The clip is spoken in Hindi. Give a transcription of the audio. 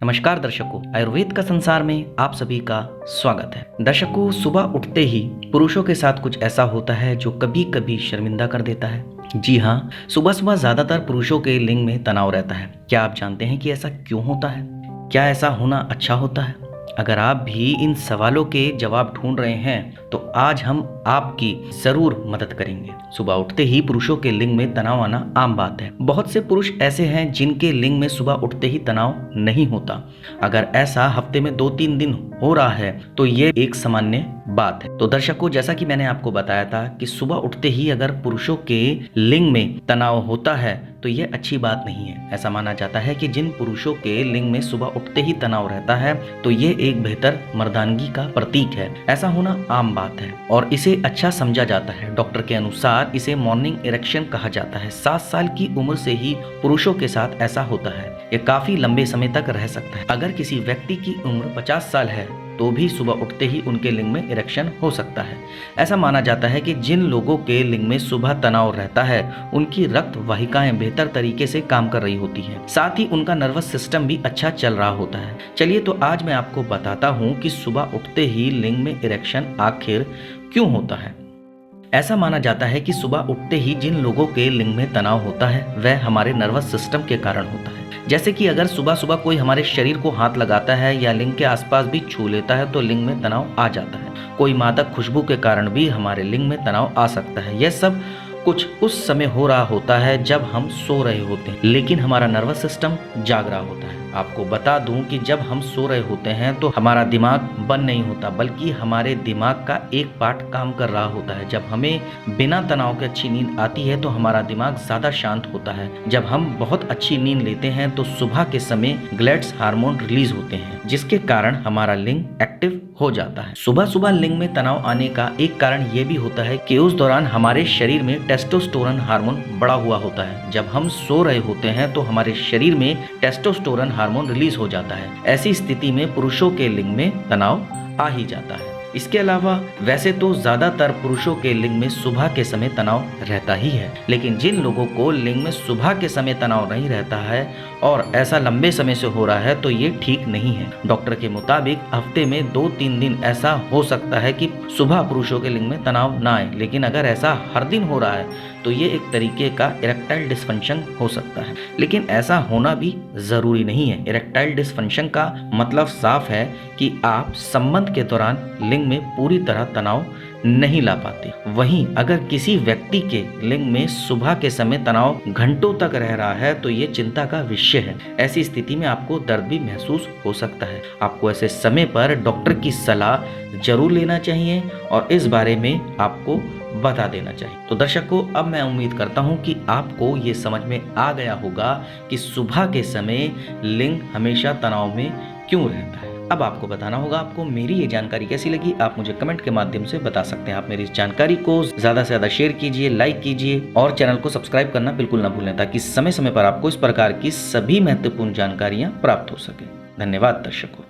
नमस्कार दर्शकों, आयुर्वेद का संसार में आप सभी का स्वागत है। दर्शकों, सुबह उठते ही पुरुषों के साथ कुछ ऐसा होता है जो कभी कभी शर्मिंदा कर देता है। जी हाँ, सुबह सुबह ज्यादातर पुरुषों के लिंग में तनाव रहता है। क्या आप जानते हैं कि ऐसा क्यों होता है? क्या ऐसा होना अच्छा होता है? अगर आप भी इन सवालों के जवाब ढूंढ रहे हैं तो आज हम आपकी जरूर मदद करेंगे। सुबह उठते ही पुरुषों के लिंग में तनाव आना आम बात है। बहुत से पुरुष ऐसे हैं जिनके लिंग में सुबह उठते ही तनाव नहीं होता। अगर ऐसा हफ्ते में 2-3 दिन हो रहा है तो ये एक सामान्य बात है। तो दर्शकों, जैसा कि मैंने आपको बताया था कि सुबह उठते ही अगर पुरुषों के लिंग में तनाव होता है तो ये अच्छी बात नहीं है। ऐसा माना जाता है कि जिन पुरुषों के लिंग में सुबह उठते ही तनाव रहता है तो ये एक बेहतर मर्दानगी का प्रतीक है। ऐसा होना आम बात है और इसे अच्छा समझा जाता है। डॉक्टर के अनुसार इसे मॉर्निंग इरेक्शन कहा जाता है। 7 साल की उम्र से ही पुरुषों के साथ ऐसा होता है। ये काफी लंबे समय तक रह सकता है। अगर किसी व्यक्ति की उम्र 50 साल है तो भी सुबह उठते ही उनके लिंग में इरेक्शन हो सकता है। ऐसा माना जाता है कि जिन लोगों के लिंग में सुबह तनाव रहता है उनकी रक्त वाहिकाएं बेहतर तरीके से काम कर रही होती हैं। साथ ही उनका नर्वस सिस्टम भी अच्छा चल रहा होता है। चलिए तो आज मैं आपको बताता हूँ कि सुबह उठते ही लिंग में इरेक्शन आखिर क्यों होता है। ऐसा माना जाता है कि सुबह उठते ही जिन लोगों के लिंग में तनाव होता है वह हमारे नर्वस सिस्टम के कारण होता है। जैसे कि अगर सुबह सुबह कोई हमारे शरीर को हाथ लगाता है या लिंग के आसपास भी छू लेता है तो लिंग में तनाव आ जाता है। कोई मादक खुशबू के कारण भी हमारे लिंग में तनाव आ सकता है। यह सब कुछ उस समय हो रहा होता है जब हम सो रहे होते हैं लेकिन हमारा नर्वस सिस्टम जाग रहा होता है। आपको बता दूं कि जब हम सो रहे होते हैं तो हमारा दिमाग बंद नहीं होता बल्कि हमारे दिमाग का एक पार्ट काम कर रहा होता है। जब हमें बिना तनाव के अच्छी नींद आती है तो हमारा दिमाग ज्यादा शांत होता है। जब हम बहुत अच्छी नींद लेते हैं तो सुबह के समय ग्लैड्स हार्मोन रिलीज होते हैं जिसके कारण हमारा लिंग एक्टिव हो जाता है। सुबह सुबह लिंग में तनाव आने का एक कारण ये भी होता है कि उस दौरान हमारे शरीर में टेस्टोस्टेरोन हार्मोन बढ़ा हुआ होता है। जब हम सो रहे होते हैं तो हमारे शरीर में टेस्टोस्टेरोन हार्मोन रिलीज हो जाता है। ऐसी स्थिति में पुरुषों के लिंग में तनाव आ ही जाता है। इसके अलावा वैसे तो ज्यादातर पुरुषों के लिंग में सुबह के समय तनाव रहता ही है, लेकिन जिन लोगों को लिंग में सुबह के समय तनाव नहीं रहता है और ऐसा लंबे समय से हो रहा है तो ये ठीक नहीं है। डॉक्टर के मुताबिक हफ्ते में 2-3 दिन ऐसा हो सकता है कि सुबह पुरुषों के लिंग में तनाव ना आए, लेकिन अगर ऐसा हर दिन हो रहा है तो ये एक तरीके का इरेक्टाइल डिसफंक्शन हो सकता है। लेकिन ऐसा होना भी जरूरी नहीं है। इरेक्टाइल डिसफंक्शन का मतलब साफ है कि आप संबंध के दौरान लिंग में पूरी तरह तनाव नहीं ला पाते। वहीं अगर किसी व्यक्ति के लिंग में सुबह के समय तनाव घंटों तक रह रहा है तो ये चिंता का विषय है। ऐसी स्थिति में आपको दर्द भी महसूस हो सकता है। आपको ऐसे समय पर डॉक्टर की सलाह जरूर लेना चाहिए और इस बारे में आपको बता देना चाहिए। तो दर्शकों, अब मैं उम्मीद करता हूं कि आपको ये समझ में आ गया होगा कि सुबह के समय लिंग हमेशा तनाव में क्यों रहता है। अब आपको बताना होगा आपको मेरी ये जानकारी कैसी लगी। आप मुझे कमेंट के माध्यम से बता सकते हैं। आप मेरी इस जानकारी को ज्यादा से ज्यादा शेयर कीजिए, लाइक कीजिए और चैनल को सब्सक्राइब करना बिल्कुल ना भूलें ताकि समय समय पर आपको इस प्रकार की सभी महत्वपूर्ण जानकारियां प्राप्त हो सके। धन्यवाद दर्शकों।